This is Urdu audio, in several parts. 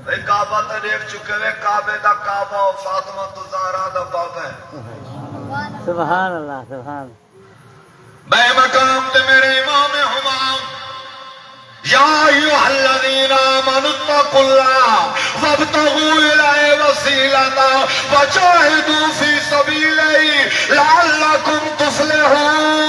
بھئی کعبہ تو دیکھ چکے ہوئے، کعبے دا کعبہ و فاطمہ تو زہرا دا باب ہے۔ سبحان اللہ سبحان بے مقام تے میرے امام ہمام، یا ایھا الذین آمنوا اتقوا اللہ وابتغوا الیہ الوسیلۃ وجاہدوا فی سبیلہ لعلکم تفلحون۔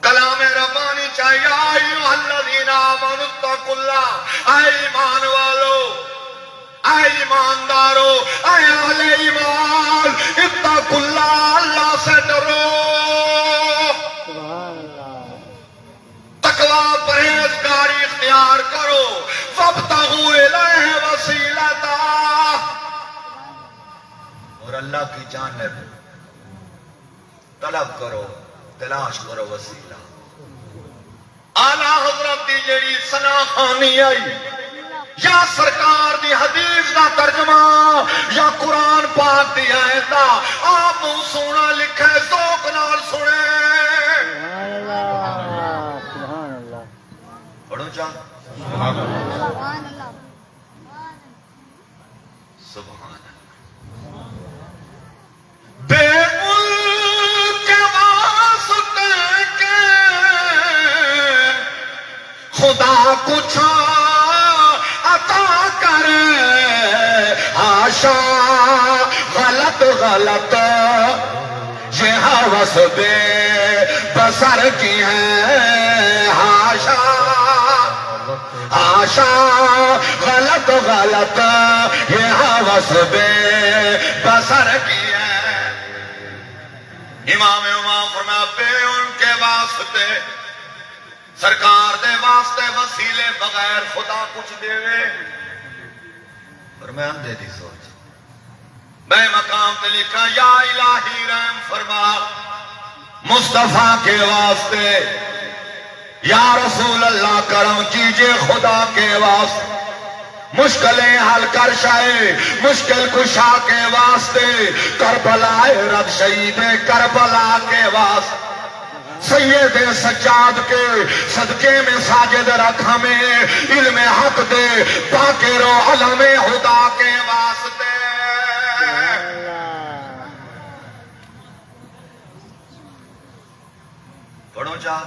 کلام ربانی چاہیے، یا ایھا الذین آمنوا اتقوا اللہ، اے ایمان والو، اے ایماندارو، اے اہل ایمان، اتقوا اللہ، اللہ سے ڈرو، تقوی پرہیزگاری اختیار کرو، وابتغوا الیہ الوسیلۃ، اور اللہ کی جانب طلب کرو، تلاش کرو وسیلہ۔ آلہ حضرت دی جیڑی ثنا خوانی آئی، یا سرکار دی حدیث دا ترجمہ، یا قرآن پاک دی آیت دا، آپ سونا لکھے، ذوق نال سنے۔ پڑھو چاہ سبحان اللہ سبحان اللہ۔ بے ملک واسطے کے خدا کچھ عطا کرے، ہاشا غلط غلط یہ ہوس بے بسر کی ہے، ہاشا ہاشا غلط غلط یہ ہوس بے بسر کی ہے۔ امام فرمایا بے ان کے واسطے، سرکار دے واسطے وسیلے بغیر خدا کچھ دے وے، فرمایا اندھے دی سوچ۔ میں مقام تے لکھا، یا الہی رحم فرما مصطفیٰ کے واسطے، یا رسول اللہ کرم کیجئے خدا کے واسطے، مشکلیں حل کر شائے مشکل کشا کے واسطے، کربلا رد شہید کربلا کے واسطے، سید سجاد کے صدقے میں ساجد رکھ ہمیں، علم حق دے باقر و علم خدا کے واسطے۔ پڑھو چاہ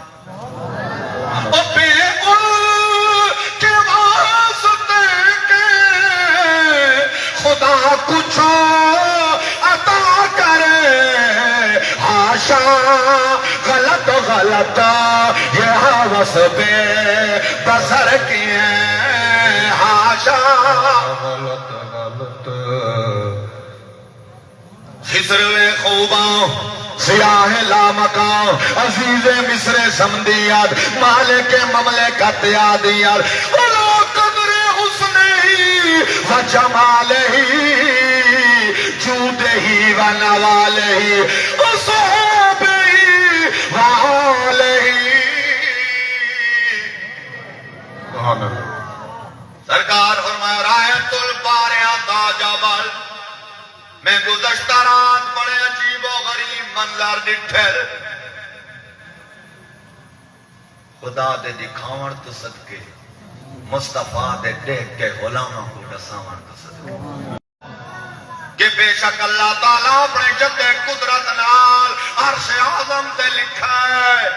بے ان کے واسطے کے خدا کچھ عطا کرے، ہاشا غلط غلط یہ ہوس بے بسر کی ہے، ہاشا غلط غلط خضر خوباں سیاہ لامکاں عزیز مصر سمدیات مالک مملکت یادیات اولو قدر حسن ہی و جمال ہی جود ہی و نوال ہی اصحاب ہی و آل ہی۔ سرکار فرمایا رایت الباریا تاجابل، میں گزشتہ رات بڑے عجیب و غریب منظر ڈٹھر، خدا دے دکھاون تو صدقے، مصطفیٰ دے دیکھ کے غلاموں کو ڈساون تو صدقے، کہ بے شک اللہ تعالیٰ اپنے جد قدرت نال عرش اعظم تے لکھا ہے،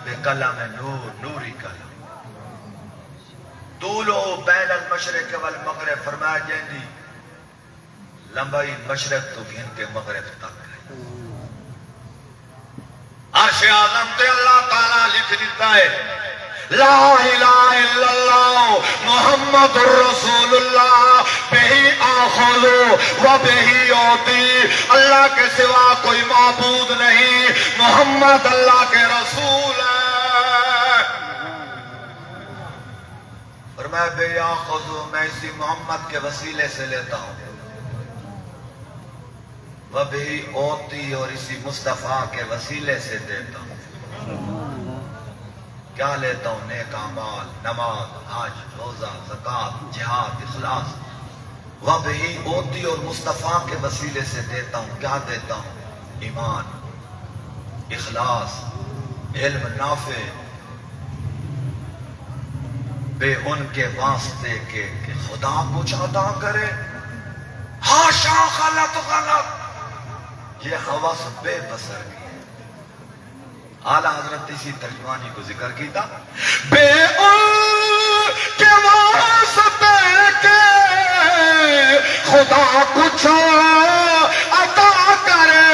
بے کلام نور نوری کلام، طولو بین المشرق والمغرب، فرمایا جائیں لمبائی مشرق تو گھن کے مغرب تک ہے۔ عرش اعظم تے اللہ تعالیٰ لکھ دیتا ہے لا الہ الا اللہ محمد الرسول اللہ بہی آخذ و بہی اوتی، اللہ کے سوا کوئی معبود نہیں، محمد اللہ کے رسول ہے۔ اور میں بے آخذ، میں اسی محمد کے وسیلے سے لیتا ہوں، وہ بھی اوتی، اور اسی مصطفیٰ کے وسیلے سے دیتا ہوں۔ کیا لیتا ہوں؟ نیک اعمال، نماز، حج، روزہ، زکوٰۃ، جہاد، اخلاص۔ وہ بھی اوتی، اور مصطفیٰ کے وسیلے سے دیتا ہوں۔ کیا دیتا ہوں؟ ایمان، اخلاص، علم نافع، بے ان کے واسطے کہ خدا کچھ عطا کرے. ہاشا غلط غلط، یہ حواس بے بصر کی ہے. اعلیٰ حضرت اسی ترجمانی کو ذکر کیتا، بے ان کے واسطے کہ خدا کچھ عطا کرے.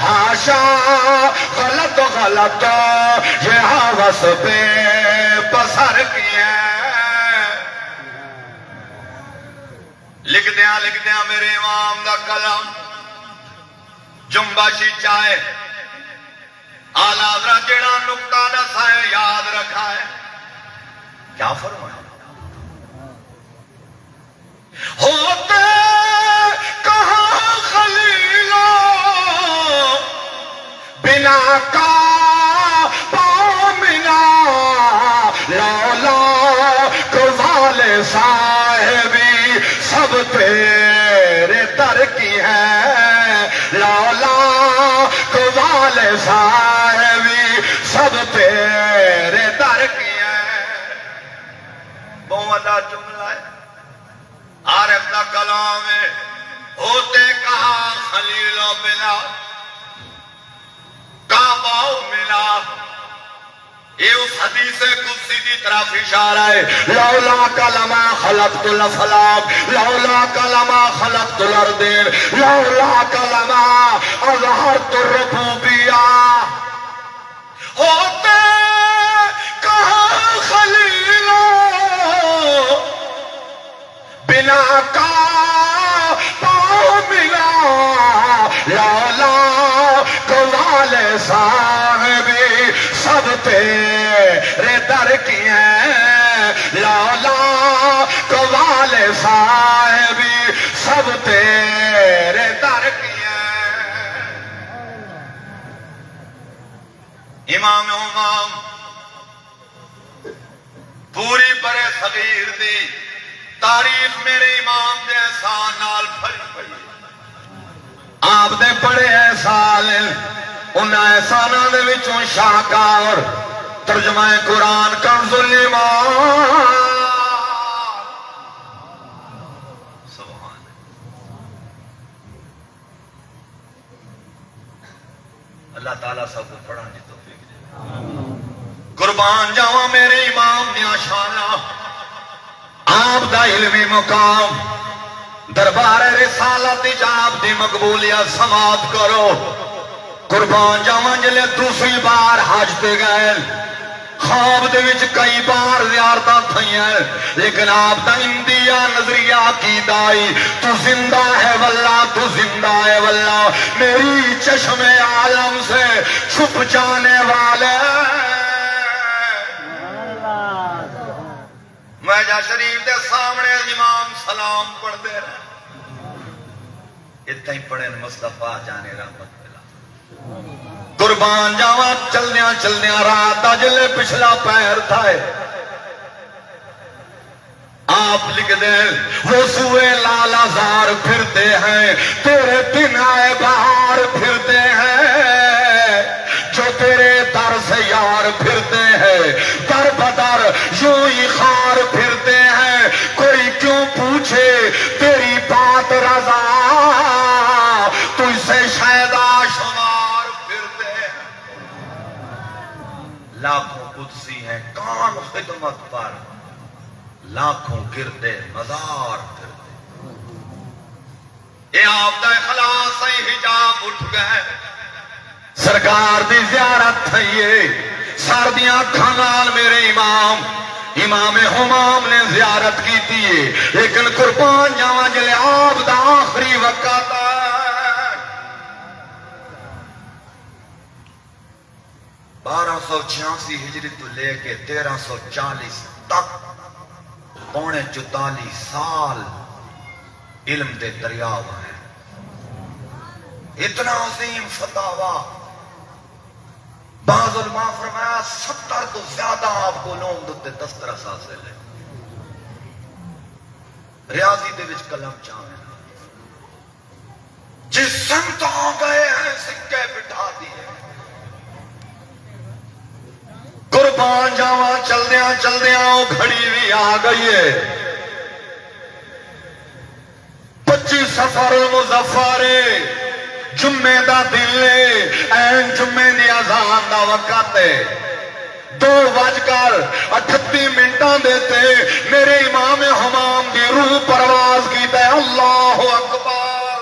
ہاشا غلط غلط، یہ حواس بے بصر کی ہے. لکھ دیا میرے امام دا کلام جنبشی چاہے آلہ حضرت جڑا نکتہ دسا ہے یاد رکھا ہے. کیا فرمایا؟ ہوتے کہاں خلیلو بنا کا پاؤں ملا لولا کمال صاحبی سب تیرے در کی ہے. لولا کمال صاحبی سب تیرے در کی ہے. بہت بڑا جملہ ہے، عارف کا کلام ہے. ہوتے کہاں خلیل و بلا کعبہ ملا. یہ اس حدیث قدسی کی طرف اشارہ ہے. لولا کلمہ خلقت الافلاک لولا کلمہ خلقت الارضین لولا کلمہ اظہرت الربوبیہ. ہوتے کہاں خلیلو بنا کا پاؤں ملا لولا کمال صاحبی سب تیرے در کی ہیں. لولا کمال صاحبی سب تیرے در کی ہیں. امام پوری برے صغیر دی تاریخ میرے امام دے احسان نال بھری پئی. آپ دے بڑے احسان ان احساناں دے وچوں شاہکار ترجمہ قرآن کنز الایمان. سبحان اللہ تعالیٰ سب کو پڑھانے کی توفیق دے. قربان جاواں میرے امام دیا شاناں، آپ دا علمی مقام، دربار رسالت جاب دی مقبولیت سماعت کرو. قربان جاواں جلے دوسری بار حج تے گئے، خواب دے وچ کئی بار زیارتاں تھیاں، لیکن آپ دا اندیا نظریہ کی دائی تو زندہ ہے واللہ تو زندہ ہے واللہ میری چشم عالم سے چھپ جانے والے. میں جا شریف دے سامنے امام سلام پڑھتے رہے، اتنا ہی پڑھیں مصطفیٰ جانے رحمت ملا. قربان جاواں چلدیاں چلدیاں رات اجلے پچھلا پیر تھا. آپ لکھ دیں وہ سوئے لال آزار پھرتے ہیں تیرے دن آئے بہار پھرتے ہیں جو تیرے در سے یار پھرتے ہیں در بدر یوں ہی خار پھرتے ہیں. کوئی کیوں پوچھے تیری بات رضا تجھ سے شیدا شمار پھرتے ہیں. لاکھوں قدسی ہیں کام خدمت پر، لاکھوں گردے مزار پھرتے. اے آپ دا اخلاص ہی حجاب اٹھ گئے. سرکار دی زیارت تھئیے سردیاں کھانال میرے امام حمام نے زیارت کی تھی، لیکن قربان جاواں جلے آپ دا آخری وقت ہے. 1286 ہجری تو لے کے 1340 تک پونے 44 سال علم دے دریاو ہیں. اتنا عظیم فتاوا. بعض علماء فرمایا 70 تو زیادہ آپ کو لوگ دتے دسترس حاصل ہے. ریاضی دے وچ قلم چاہیں جس سمت آ گئے ہیں سکے بٹھا دیے. قربان جاواں چلدیاں چلدیاں وہ گھڑی بھی آ گئی ہے 25 سفر المظفر جمعے دا دن ہے این جمعے دی اذان دا وقت ہے 2:38 دیتے میرے امام حمام دی روح پرواز کیتا ہے اللہ اکبر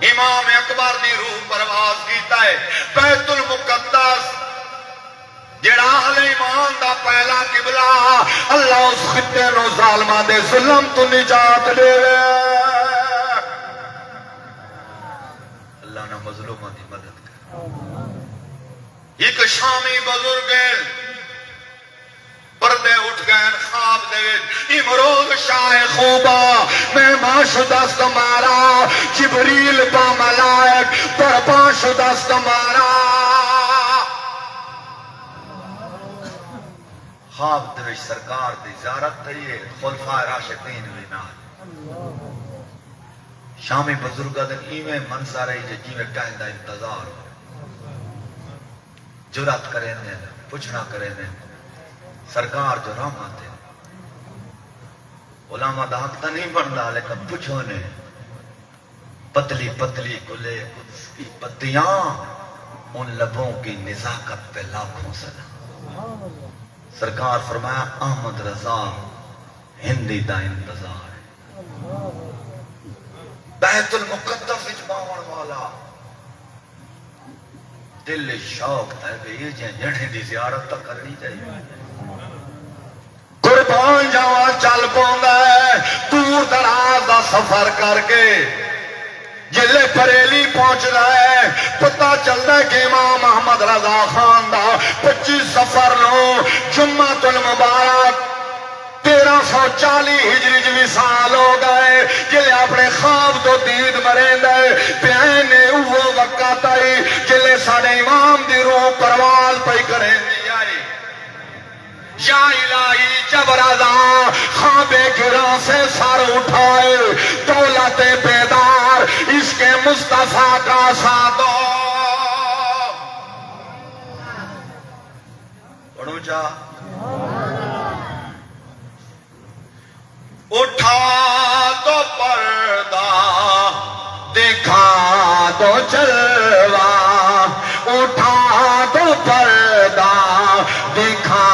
امام اکبر دی روح پرواز کیتا ہے بیت المقدس جڑا اہل ایمان دا پہلا قبلہ اللہ اس خطے نو ظالماں دے ظلم تو نجات دے اللہ نے مظلوماں دی مدد کر ایک شامی بزرگ پردے اٹھ گئے خواب دے امروز شاہ خوبا میں ماشدست مارا جبریل با ملائک پر پاشدست مارا خواب دے سرکار دی زیارت تھئی خلفائے راشدین بھی نال شامی بزرگاں دے ایویں منظر ہے جویں کہندا انتظار ہو جرات کریں دیں پوچھنا کریں دیں سرکار جو رحمت ہے علماء دا حق تو نہیں بنتا لیکن پوچھو نے پتلی پتلی گلے قدس کی پتیاں ان لبوں کی نزاکت پہ لاکھوں سلام سرکار فرمایا احمد رضا ہندی دا انتظار ہے بیت المقدس وچ باون والا دل شوق ہے کہ یہ جڑے دی زیارت تو کرنی چاہیے قربان جاوا چل پوندا ہے دور دراز دا سفر کر کے جلے بریلی پہنچدا ہے پتہ چلدا ہے کہ امام احمد رضا خان دا 25 سفر نو جمعۃ المبارک 1340 ہجری جو سال ہو گئے جلے اپنے خواب تو دید مرین دے پیانے وہ وقت آئی جلے ساڑے امام دی روح پرواز پہ کریں دی آئی یا الہی جب رضا خواب گراں سے سر اٹھائے دولت بیدار اس کے مصطفیٰ کا ساتھو پڑھو جا اٹھا تو پردہ دکھا دو جلوہ اٹھا دو پردہ دکھا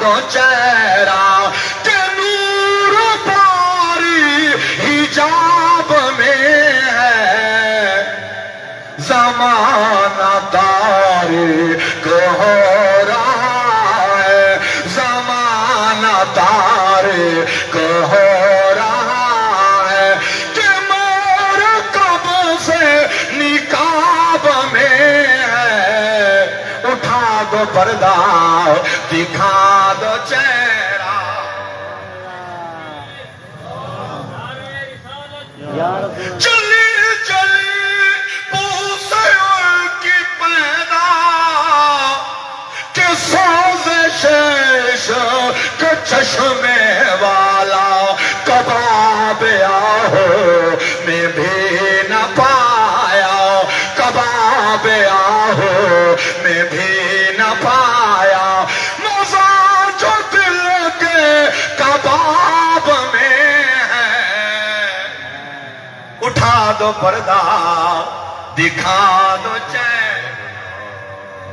دو چہرہ کہ نور پاری حجاب میں ہے زمانہ تاریک ہو رہا ہے زمانہ تاریک ہو رہا ہے کہ مور کب سے نقاب میں ہے اٹھا دو پردہ دکھا دو چہرہ چلی چلی پوسے ان کی پیدا کہ سوزش کے چشمے والا کباب آہو میں بھی نہ پایا کباب آہو میں بھی نہ پایا مزہ جو دل کے کباب میں ہے اٹھا دو پردہ دکھا دو چین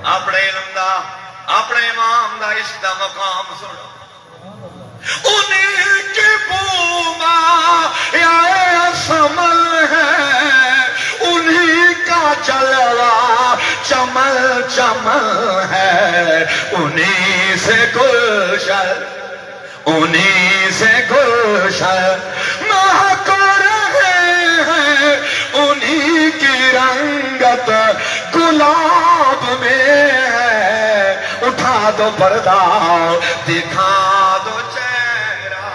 اپنے علم دا اپنے امام دا اس دا مقام سنو انہیں کی بوما یا سمل ہے انہیں کا جلوہ چمل چمل ہے انہیں سے گلشن انہیں سے گلشن مہک رہے ہیں انہیں کی رنگت گلاب میں ہے اٹھا دو پردہ دکھا دو چہرہ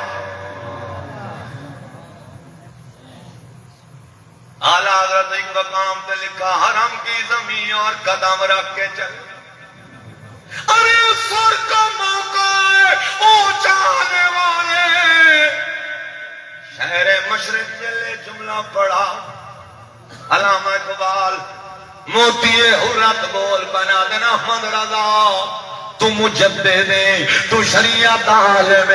اعلیٰ حضرت ایک مقام پہ لکھا حرم کی زمین اور قدم رکھ کے چل ارے سر کا موقع ہے اونچانے والے شہر مشرق جلے جملہ پڑا علامہ اقبال موتی حرت بول بنا دینا احمد رضا تو مجدد تو شریعت عالم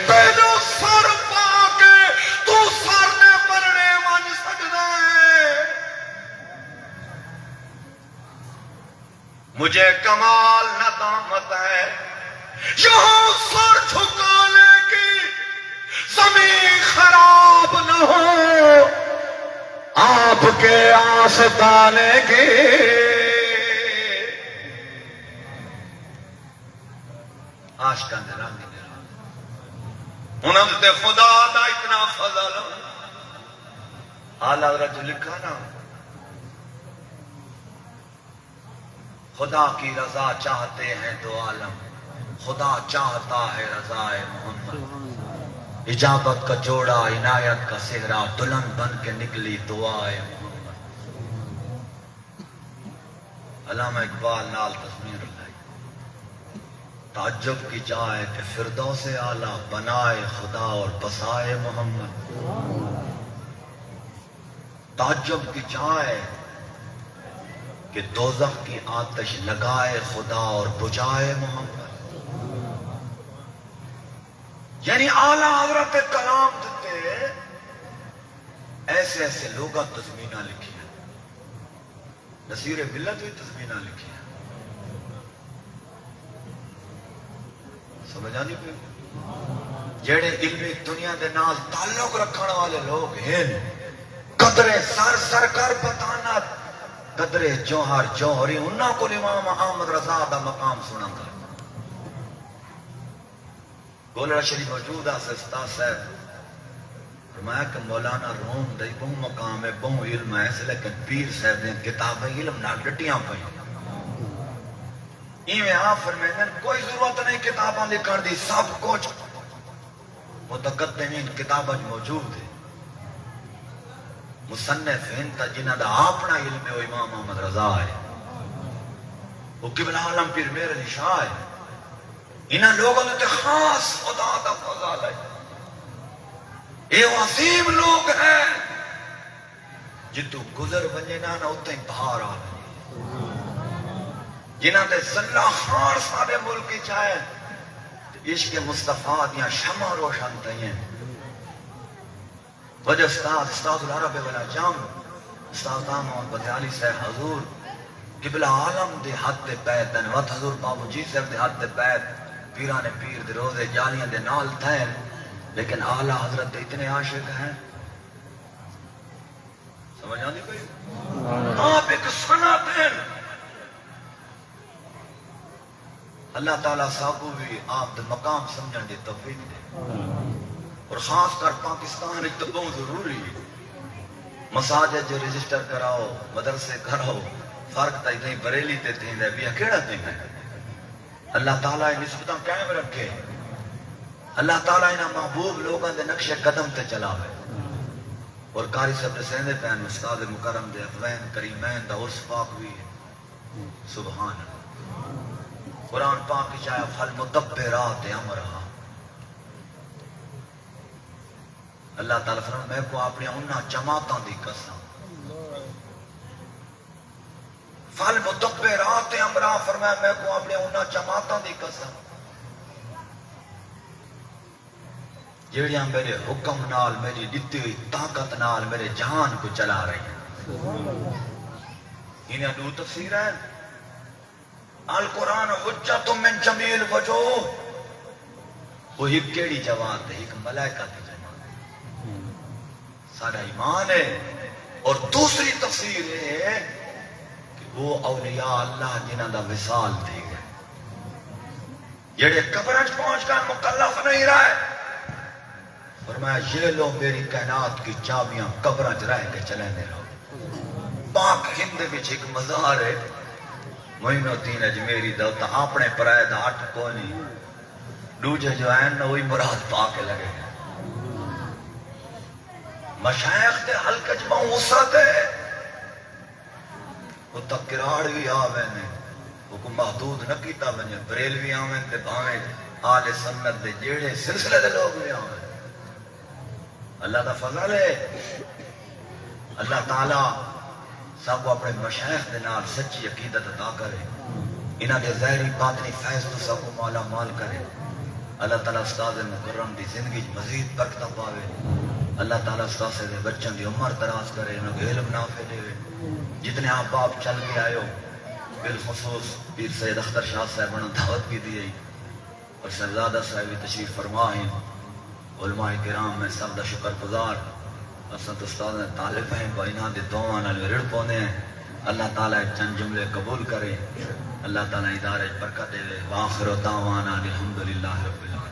تینو سر پا کے تو سر نے پرنے من سکتا ہے. مجھے کمال ندامت ہے یہاں سر جھکانے کی زمین خراب نہ ہو آپ کے آستانے کی. عاشقاں دے رنگ انہوں نے خدا دا اتنا فضل. اعلی حضرت جو لکھا نا خدا کی رضا چاہتے ہیں تو عالم خدا چاہتا ہے رضا محمد. اجابت کا جوڑا عنایت کا صحرا دلہن بن کے نکلی دعائے محمد. علامہ اقبال نال تصویر لائی تعجب کی جائے کہ فردوس اعلیٰ بنائے خدا اور بسائے محمد. تعجب کی جائے کہ دوزخ کی آتش لگائے خدا اور بجھائے محمد. یعنی اعلیٰ حضرت کلام دیتے ایسے ایسے لوگاں تزمینہ لکھی ہیں. نصیر ملت بھی تزمینہ لکھی ہیں. سمجھ آنی پہ جڑے علمی دنیا دے نال تعلق رکھنے والے لوگ ہیں قدرے سر سر کر بتانا قدرے جوہر جوہری انہاں کو امام احمد رضا دا مقام سنا گا. گولڑا شریف موجود ہے سستا صاحب فرمایا کہ مولانا روم دے بہو مقام ہے بہو علم ہے اس لیکن پیر صاحب نے کتاب علم نہ ڈٹیاں پئی ایویں آپ فرمائیں کوئی ضرورت نہیں کتاباں لکھن دی سب کچھ متقدمین کتاباں موجود ہے. مصنف ہیں تا جنہاں دا اپنا علم ہے وہ امام احمد رضا ہے وہ قبلہ عالم پیر میر علی شاہ ہے. انہاں لوگوں نے خاص خدا دا فضل ہے. یہ عظیم لوگ ہیں جتو گزر بنے نا اتنے باہر آ گئے جنہاں دے زلہ خان سارے ملک چاہے عشق مصطفیٰ دیاں شمع روشن تھیں. وجہ استاد العرب والا جام استاد محمد بدیالی صاحب حضور قبلہ عالم دے حد تے بیت دنوت حضور بابو جی صاحب دے حد تے بیت پیران پیر دے روزے جالیاں دے نال تھے لیکن اعلیٰ حضرت اتنے عاشق ہیں. سمجھ آنی کوئی آپ ایک سنت ہیں. اللہ تعالیٰ صاحب بھی آپ دے مقام سمجھن دی توفیق دے اور خاص کر پاکستان ایک تو بہت ضروری ہے. مساجد جو رجسٹر کراؤ مدرسے کراؤ فرق تا اتنی بریلی تے تھیں دے بھی اکیڑا تھیں ہے. اللہ تعالیٰ نسبتاں قائم رکھے. اللہ تعالیٰ انہاں محبوب لوگاں دے نقش قدم تے چلاوے. اور قاری صاحب نے سیندے پہن استاد مکرم دے افوین کریمین دا عرص پاک بھی ہے. سبحان اللہ. قرآن پاک کی چاہے فالمدبرات امرہا. اللہ تعالیٰ فرمائے میں کو اپنی انہاں جماعتاں دی قسم فالمدبرات امرہا فرمائے میں کو اپنی انہاں جماعتاں دی قسم جیڑیاں میرے حکم نال میری دتی ہوئی طاقت نال میرے جہان کو چلا رہی ہیں. انہیں دو تفسیر ہے. القرآن حجت من جمیل وجوہ وہ ایک کیڑی جواب ہے ایک ملائکہ کی جواب سارا ایمان ہے. اور دوسری تفسیر یہ ہے کہ وہ اولیاء اللہ جنہاں دا وصال دے گئے جڑے قبرچ پہنچ کر مکلف نہیں رہے. فرمایا یہ لو میری کائنات کی چابیاں قبرچ رہ کے چلیں دے رہو. پاک ہند وچ ایک مزار ہے معین الدین اجمیری دا اپنے پرائے دا ہٹ کونی دوجے جو ہیں نا وہی مراد پا کے لگے گا. مشایخ دے حلقہ جمع وسعت ہے وہ تک کراڑ بھی آوے نے وہ کو محدود نہ کیتا بنے بریلوی آویں تے بھاویں آل سنت دے جیڑے سلسلے دے لوگ بھی آویں. اللہ دا فضل ہے. اللہ تعالیٰ سب کو اپنے مشایخ دے نال سچی عقیدت عطا کرے. انہاں دے ظاہری باطنی فیض تو سب کو مالا مال کرے. اللہ تعالیٰ استاد مکرم دی زندگی مزید برکتاں پاوے. اللہ تعالیٰ استاد دے بچوں دی عمر دراز کرے, انہاں کو علم نافع دے. جتنے آپ باپ چل کے آئے ہو, بالخصوص پیر سید اختر شاہ صاحب نے دعوت کی دی اور شہزادہ صاحب بھی تشریف فرما ہیں. علماء کرام میں سب دا شکر گزار. اسد استاد نے طالب ہیں بائنہ دے دعاں نال رڑ پونے ہیں. اللہ تعالیٰ چند جملے قبول کرے. اللہ تعالیٰ ادارے برکت دے. واخر دعوانا الحمدللہ رب العالمین.